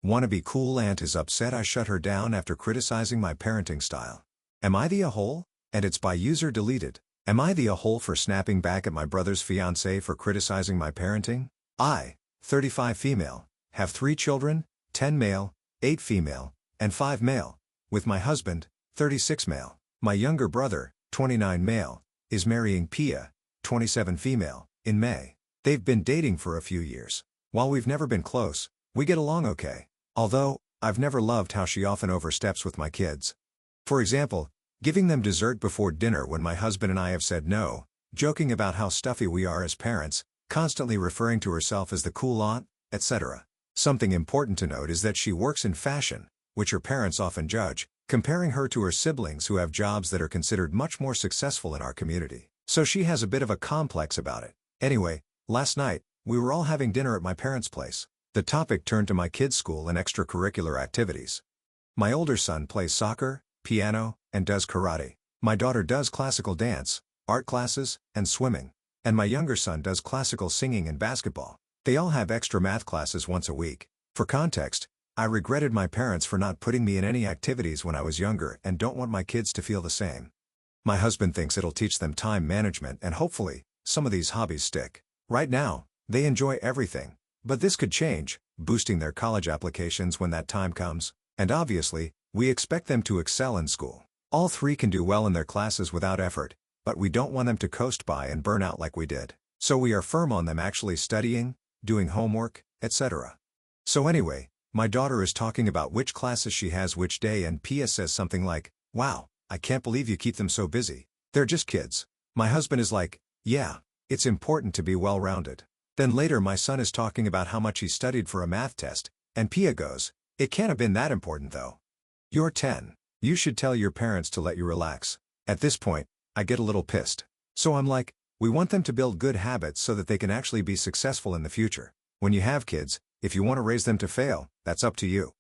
Wannabe cool aunt is upset I shut her down after criticizing my parenting style. Am I the a-hole? And it's by user deleted. Am I the a-hole for snapping back at my brother's fiancé for criticizing my parenting? I, 35 female, have 3 children, 10 male, 8 female, and 5 male. With my husband, 36 male. My younger brother, 29 male, is marrying Pia, 27 female, in May. They've been dating for a few years. While we've never been close, we get along okay. Although, I've never loved how she often oversteps with my kids. For example, giving them dessert before dinner when my husband and I have said no, joking about how stuffy we are as parents, constantly referring to herself as the cool aunt, etc. Something important to note is that she works in fashion, which her parents often judge, comparing her to her siblings who have jobs that are considered much more successful in our community. So she has a bit of a complex about it. Anyway, last night, we were all having dinner at my parents' place. The topic turned to my kids' school and extracurricular activities. My older son plays soccer, piano, and does karate. My daughter does classical dance, art classes, and swimming. And my younger son does classical singing and basketball. They all have extra math classes once a week. For context, I regretted my parents for not putting me in any activities when I was younger and don't want my kids to feel the same. My husband thinks it'll teach them time management and hopefully, some of these hobbies stick. Right now, they enjoy everything. But this could change, boosting their college applications when that time comes. And obviously, we expect them to excel in school. All 3 can do well in their classes without effort, but we don't want them to coast by and burn out like we did. So we are firm on them actually studying, doing homework, etc. So anyway, my daughter is talking about which classes she has which day and Pia says something like, "Wow, I can't believe you keep them so busy. They're just kids." My husband is like, "Yeah, it's important to be well-rounded." Then later my son is talking about how much he studied for a math test, and Pia goes, "It can't have been that important though. You're 10. You should tell your parents to let you relax." At this point, I get a little pissed. So I'm like, we want them to build good habits so that they can actually be successful in the future. When you have kids, if you want to raise them to fail, that's up to you.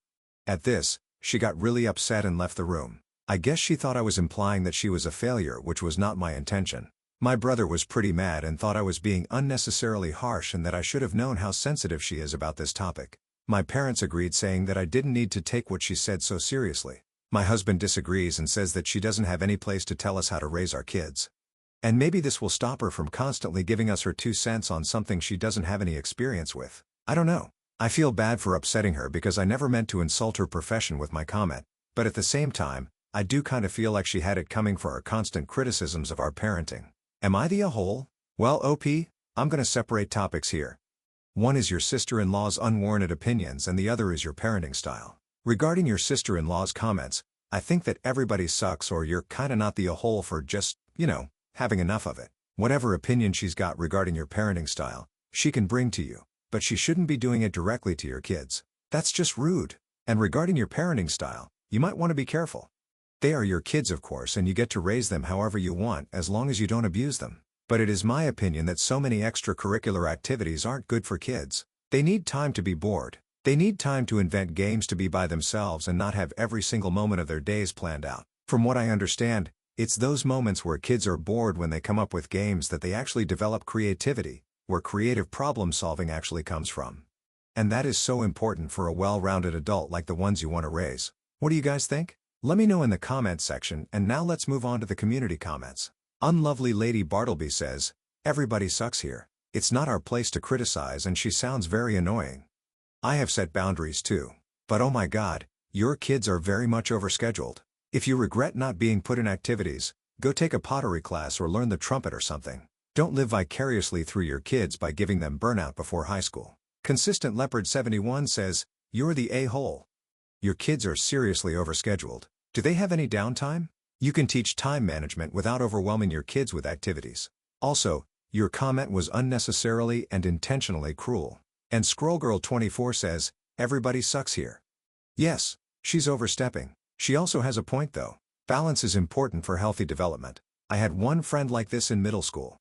At this, she got really upset and left the room. I guess she thought I was implying that she was a failure, which was not my intention. My brother was pretty mad and thought I was being unnecessarily harsh and that I should have known how sensitive she is about this topic. My parents agreed, saying that I didn't need to take what she said so seriously. My husband disagrees and says that she doesn't have any place to tell us how to raise our kids. And maybe this will stop her from constantly giving us her 2 cents on something she doesn't have any experience with. I don't know. I feel bad for upsetting her because I never meant to insult her profession with my comment, but at the same time, I do kind of feel like she had it coming for our constant criticisms of our parenting. Am I the a-hole? Well, OP, I'm gonna separate topics here. One is your sister-in-law's unwarranted opinions and the other is your parenting style. Regarding your sister-in-law's comments, I think that everybody sucks or you're kinda not the a-hole for just, having enough of it. Whatever opinion she's got regarding your parenting style, she can bring to you, but she shouldn't be doing it directly to your kids. That's just rude. And regarding your parenting style, you might want to be careful. They are your kids, of course, and you get to raise them however you want as long as you don't abuse them. But it is my opinion that so many extracurricular activities aren't good for kids. They need time to be bored. They need time to invent games to be by themselves and not have every single moment of their days planned out. From what I understand, it's those moments where kids are bored when they come up with games that they actually develop creativity, where creative problem solving actually comes from. And that is so important for a well-rounded adult like the ones you want to raise. What do you guys think? Let me know in the comments section, and now let's move on to the community comments. Unlovely Lady Bartleby says, "Everybody sucks here. It's not our place to criticize and she sounds very annoying. I have set boundaries too. But oh my god, your kids are very much overscheduled. If you regret not being put in activities, go take a pottery class or learn the trumpet or something. Don't live vicariously through your kids by giving them burnout before high school." Consistent Leopard 71 says, "You're the a-hole. Your kids are seriously overscheduled. Do they have any downtime? You can teach time management without overwhelming your kids with activities. Also, your comment was unnecessarily and intentionally cruel." And Scrollgirl24 says, "Everybody sucks here." Yes, she's overstepping. She also has a point though. Balance is important for healthy development. I had one friend like this in middle school.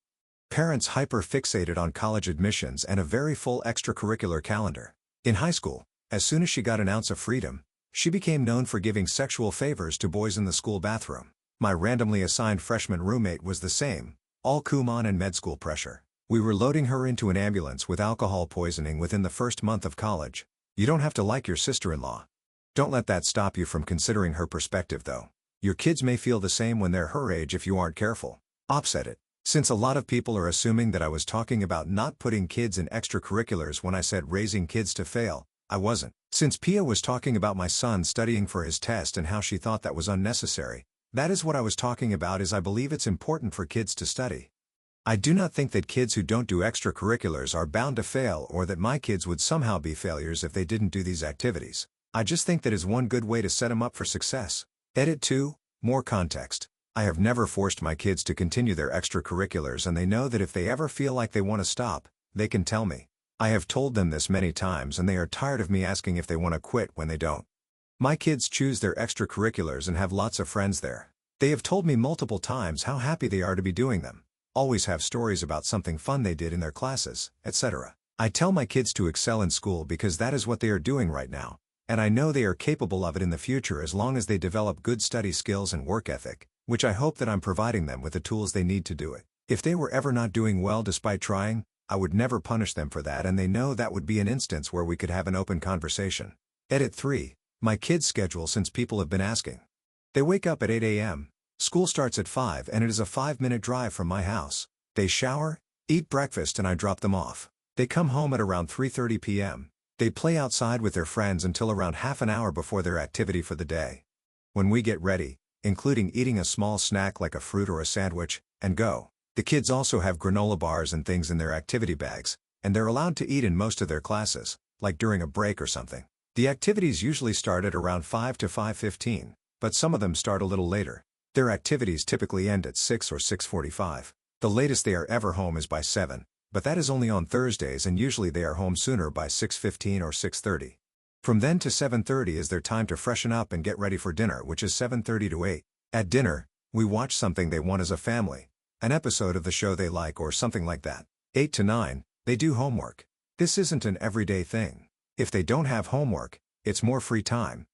Parents hyper-fixated on college admissions and a very full extracurricular calendar. In high school, as soon as she got an ounce of freedom, she became known for giving sexual favors to boys in the school bathroom. My randomly assigned freshman roommate was the same, all Kumon and med school pressure. We were loading her into an ambulance with alcohol poisoning within the first month of college. You don't have to like your sister-in-law. Don't let that stop you from considering her perspective though. Your kids may feel the same when they're her age if you aren't careful. Offset it. Since a lot of people are assuming that I was talking about not putting kids in extracurriculars when I said raising kids to fail, I wasn't. Since Pia was talking about my son studying for his test and how she thought that was unnecessary, that is what I was talking about. Is I believe it's important for kids to study. I do not think that kids who don't do extracurriculars are bound to fail or that my kids would somehow be failures if they didn't do these activities. I just think that is one good way to set them up for success. Edit 2. More context. I have never forced my kids to continue their extracurriculars, and they know that if they ever feel like they want to stop, they can tell me. I have told them this many times and they are tired of me asking if they want to quit when they don't. My kids choose their extracurriculars and have lots of friends there. They have told me multiple times how happy they are to be doing them. Always have stories about something fun they did in their classes, etc. I tell my kids to excel in school because that is what they are doing right now, and I know they are capable of it in the future as long as they develop good study skills and work ethic, which I hope that I'm providing them with the tools they need to do it. If they were ever not doing well despite trying, I would never punish them for that, and they know that would be an instance where we could have an open conversation. Edit 3. My kids' schedule, since people have been asking. They wake up at 8 a.m. School starts at 5 and it is a 5-minute drive from my house. They shower, eat breakfast, and I drop them off. They come home at around 3:30 p.m. They play outside with their friends until around half an hour before their activity for the day. When we get ready, including eating a small snack like a fruit or a sandwich, and go. The kids also have granola bars and things in their activity bags, and they're allowed to eat in most of their classes, like during a break or something. The activities usually start at around 5 to 5:15, but some of them start a little later. Their activities typically end at 6 or 6:45. The latest they are ever home is by 7, but that is only on Thursdays, and usually they are home sooner by 6:15 or 6:30. From then to 7:30 is their time to freshen up and get ready for dinner, which is 7:30 to 8. At dinner, we watch something they want as a family, an episode of the show they like or something like that. 8 to 9, they do homework. This isn't an everyday thing. If they don't have homework, it's more free time.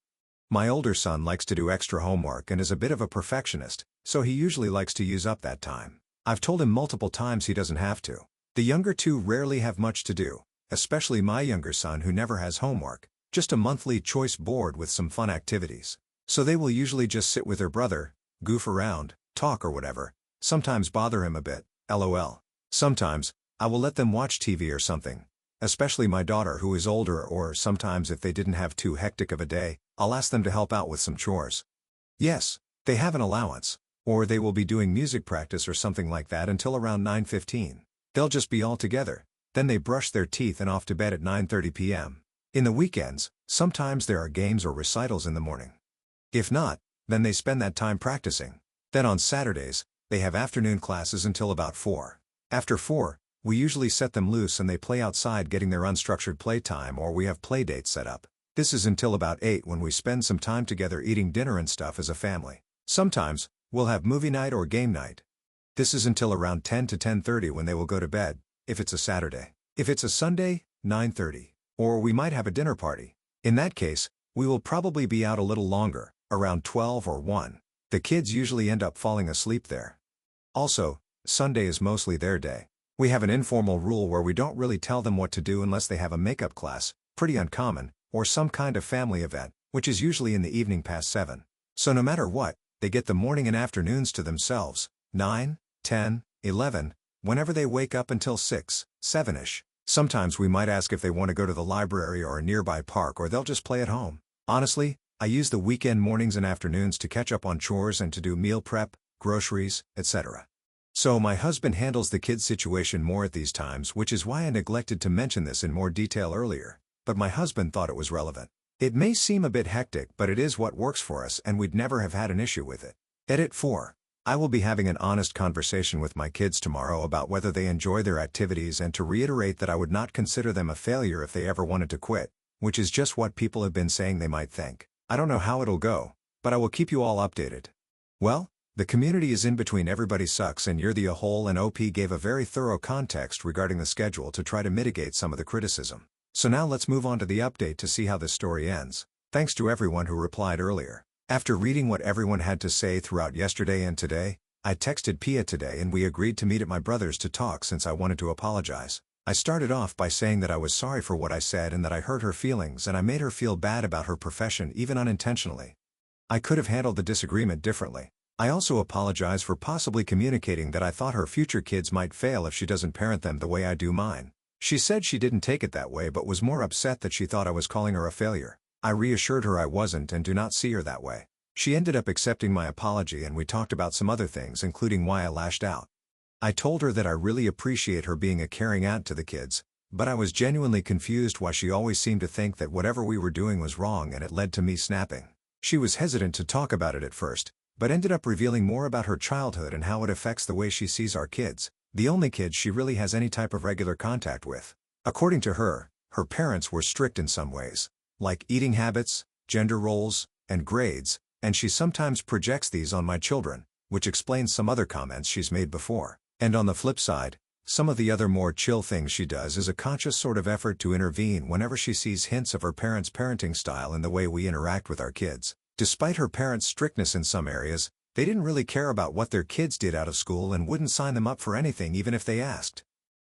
My older son likes to do extra homework and is a bit of a perfectionist, so he usually likes to use up that time. I've told him multiple times he doesn't have to. The younger two rarely have much to do, especially my younger son who never has homework, just a monthly choice board with some fun activities. So they will usually just sit with their brother, goof around, talk or whatever, sometimes bother him a bit, lol. Sometimes, I will let them watch TV or something, especially my daughter who is older, or sometimes if they didn't have too hectic of a day, I'll ask them to help out with some chores. Yes, they have an allowance, or they will be doing music practice or something like that until around 9:15. They'll just be all together, then they brush their teeth and off to bed at 9:30 p.m. In the weekends, sometimes there are games or recitals in the morning. If not, then they spend that time practicing. Then on Saturdays, they have afternoon classes until about 4. After 4, we usually set them loose and they play outside getting their unstructured playtime, or we have play dates set up. This is until about 8 when we spend some time together eating dinner and stuff as a family. Sometimes, we'll have movie night or game night. This is until around 10 to 10:30 when they will go to bed, if it's a Saturday. If it's a Sunday, 9:30. Or we might have a dinner party. In that case, we will probably be out a little longer, around 12 or 1. The kids usually end up falling asleep there. Also, Sunday is mostly their day. We have an informal rule where we don't really tell them what to do unless they have a makeup class, pretty uncommon, or some kind of family event, which is usually in the evening past 7. So no matter what, they get the morning and afternoons to themselves, 9, 10, 11, whenever they wake up until 6, 7ish. Sometimes we might ask if they want to go to the library or a nearby park, or they'll just play at home. Honestly, I use the weekend mornings and afternoons to catch up on chores and to do meal prep, groceries, etc. So my husband handles the kids' situation more at these times, which is why I neglected to mention this in more detail earlier, but my husband thought it was relevant. It may seem a bit hectic, but it is what works for us and we'd never have had an issue with it. Edit 4. I will be having an honest conversation with my kids tomorrow about whether they enjoy their activities, and to reiterate that I would not consider them a failure if they ever wanted to quit, which is just what people have been saying they might think. I don't know how it'll go, but I will keep you all updated. Well, the community is in between everybody sucks and you're the a-hole, and OP gave a very thorough context regarding the schedule to try to mitigate some of the criticism. So now let's move on to the update to see how this story ends. Thanks to everyone who replied earlier. After reading what everyone had to say throughout yesterday and today, I texted Pia today and we agreed to meet at my brother's to talk since I wanted to apologize. I started off by saying that I was sorry for what I said and that I hurt her feelings and I made her feel bad about her profession even unintentionally. I could have handled the disagreement differently. I also apologized for possibly communicating that I thought her future kids might fail if she doesn't parent them the way I do mine. She said she didn't take it that way but was more upset that she thought I was calling her a failure. I reassured her I wasn't and do not see her that way. She ended up accepting my apology and we talked about some other things including why I lashed out. I told her that I really appreciate her being a caring aunt to the kids, but I was genuinely confused why she always seemed to think that whatever we were doing was wrong and it led to me snapping. She was hesitant to talk about it at first, but ended up revealing more about her childhood and how it affects the way she sees our kids, the only kids she really has any type of regular contact with. According to her, her parents were strict in some ways, like eating habits, gender roles, and grades, and she sometimes projects these on my children, which explains some other comments she's made before. And on the flip side, some of the other more chill things she does is a conscious sort of effort to intervene whenever she sees hints of her parents' parenting style in the way we interact with our kids. Despite her parents' strictness in some areas, they didn't really care about what their kids did out of school and wouldn't sign them up for anything even if they asked.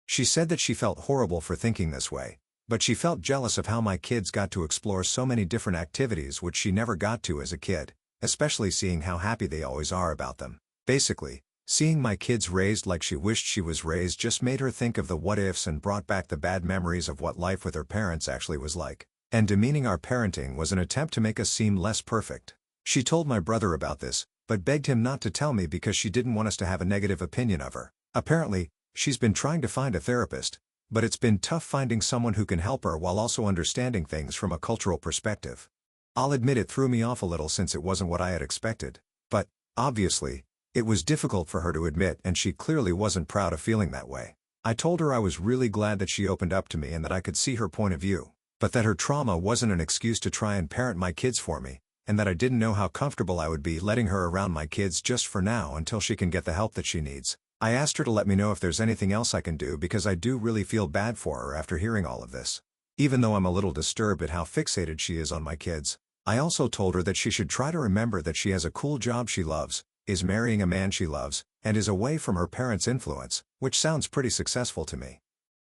She said that she felt horrible for thinking this way, but she felt jealous of how my kids got to explore so many different activities which she never got to as a kid, especially seeing how happy they always are about them. Basically, seeing my kids raised like she wished she was raised just made her think of the what-ifs and brought back the bad memories of what life with her parents actually was like. And demeaning our parenting was an attempt to make us seem less perfect. She told my brother about this, but begged him not to tell me because she didn't want us to have a negative opinion of her. Apparently, she's been trying to find a therapist, but it's been tough finding someone who can help her while also understanding things from a cultural perspective. I'll admit it threw me off a little since it wasn't what I had expected, but, obviously, it was difficult for her to admit and she clearly wasn't proud of feeling that way. I told her I was really glad that she opened up to me and that I could see her point of view, but that her trauma wasn't an excuse to try and parent my kids for me, and that I didn't know how comfortable I would be letting her around my kids just for now until she can get the help that she needs. I asked her to let me know if there's anything else I can do because I do really feel bad for her after hearing all of this. Even though I'm a little disturbed at how fixated she is on my kids, I also told her that she should try to remember that she has a cool job she loves, is marrying a man she loves, and is away from her parents' influence, which sounds pretty successful to me.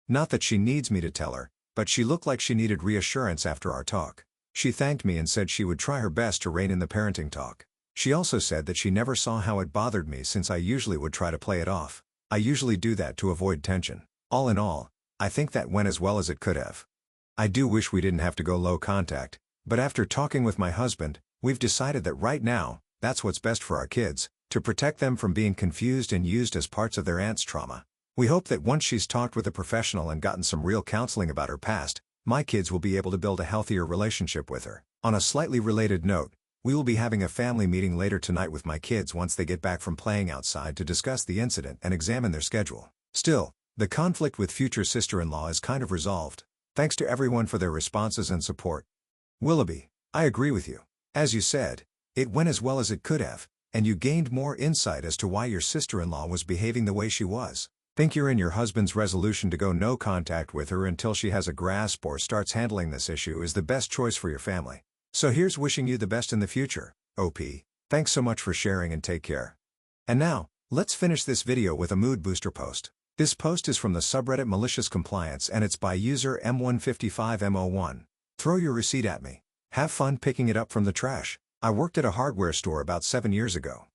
Not that she needs me to tell her, but she looked like she needed reassurance after our talk. She thanked me and said she would try her best to rein in the parenting talk. She also said that she never saw how it bothered me since I usually would try to play it off. I usually do that to avoid tension. All in all, I think that went as well as it could have. I do wish we didn't have to go low contact, but after talking with my husband, we've decided that right now, that's what's best for our kids, to protect them from being confused and used as parts of their aunt's trauma. We hope that once she's talked with a professional and gotten some real counseling about her past, my kids will be able to build a healthier relationship with her. On a slightly related note, we will be having a family meeting later tonight with my kids once they get back from playing outside to discuss the incident and examine their schedule. Still, the conflict with future sister-in-law is kind of resolved. Thanks to everyone for their responses and support. Willoughby, I agree with you. As you said, it went as well as it could have, and you gained more insight as to why your sister-in-law was behaving the way she was. Think you're in your husband's resolution to go no contact with her until she has a grasp or starts handling this issue is the best choice for your family. So here's wishing you the best in the future, OP. Thanks so much for sharing and take care. And now, let's finish this video with a mood booster post. This post is from the subreddit Malicious Compliance and it's by user M155M01. Throw your receipt at me. Have fun picking it up from the trash. I worked at a hardware store about 7 years ago.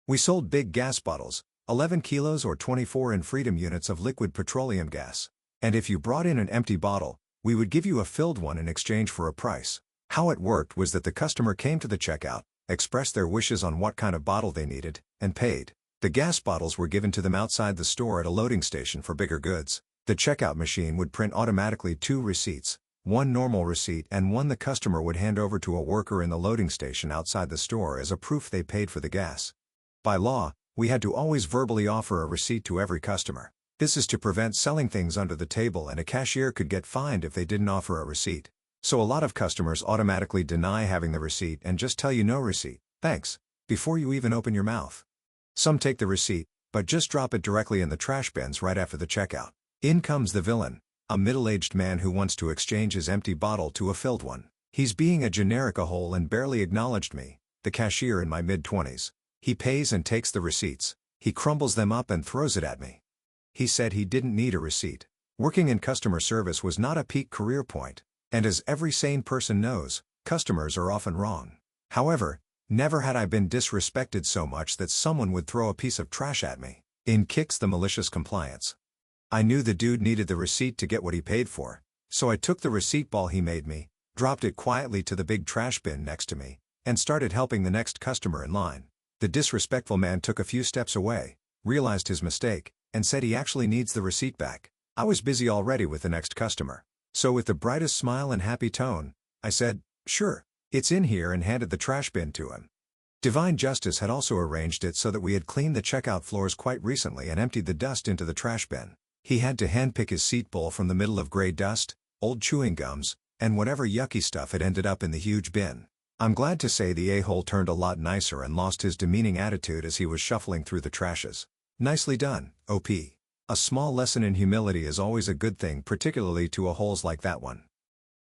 We sold big gas bottles, 11 kilos or 24 in freedom units of liquid petroleum gas. And if you brought in an empty bottle, we would give you a filled one in exchange for a price. How it worked was that the customer came to the checkout, expressed their wishes on what kind of bottle they needed, and paid. The gas bottles were given to them outside the store at a loading station for bigger goods. The checkout machine would print automatically 2 receipts, one normal receipt and one the customer would hand over to a worker in the loading station outside the store as a proof they paid for the gas. By law, we had to always verbally offer a receipt to every customer. This is to prevent selling things under the table and a cashier could get fined if they didn't offer a receipt. So a lot of customers automatically deny having the receipt and just tell you no receipt, thanks, before you even open your mouth. Some take the receipt, but just drop it directly in the trash bins right after the checkout. In comes the villain, a middle-aged man who wants to exchange his empty bottle to a filled one. He's being a generic a-hole and barely acknowledged me, the cashier in my mid-20s. He pays and takes the receipts. He crumbles them up and throws it at me. He said he didn't need a receipt. Working in customer service was not a peak career point, and as every sane person knows, customers are often wrong. However, never had I been disrespected so much that someone would throw a piece of trash at me. In kicks the malicious compliance. I knew the dude needed the receipt to get what he paid for, so I took the receipt ball he made me, dropped it quietly to the big trash bin next to me, and started helping the next customer in line. The disrespectful man took a few steps away, realized his mistake, and said he actually needs the receipt back. I was busy already with the next customer. So with the brightest smile and happy tone, I said, "Sure, it's in here," and handed the trash bin to him. Divine Justice had also arranged it so that we had cleaned the checkout floors quite recently and emptied the dust into the trash bin. He had to handpick his seat bowl from the middle of gray dust, old chewing gums, and whatever yucky stuff had ended up in the huge bin. I'm glad to say the a-hole turned a lot nicer and lost his demeaning attitude as he was shuffling through the trashes. Nicely done, OP. A small lesson in humility is always a good thing, particularly to a-holes like that one.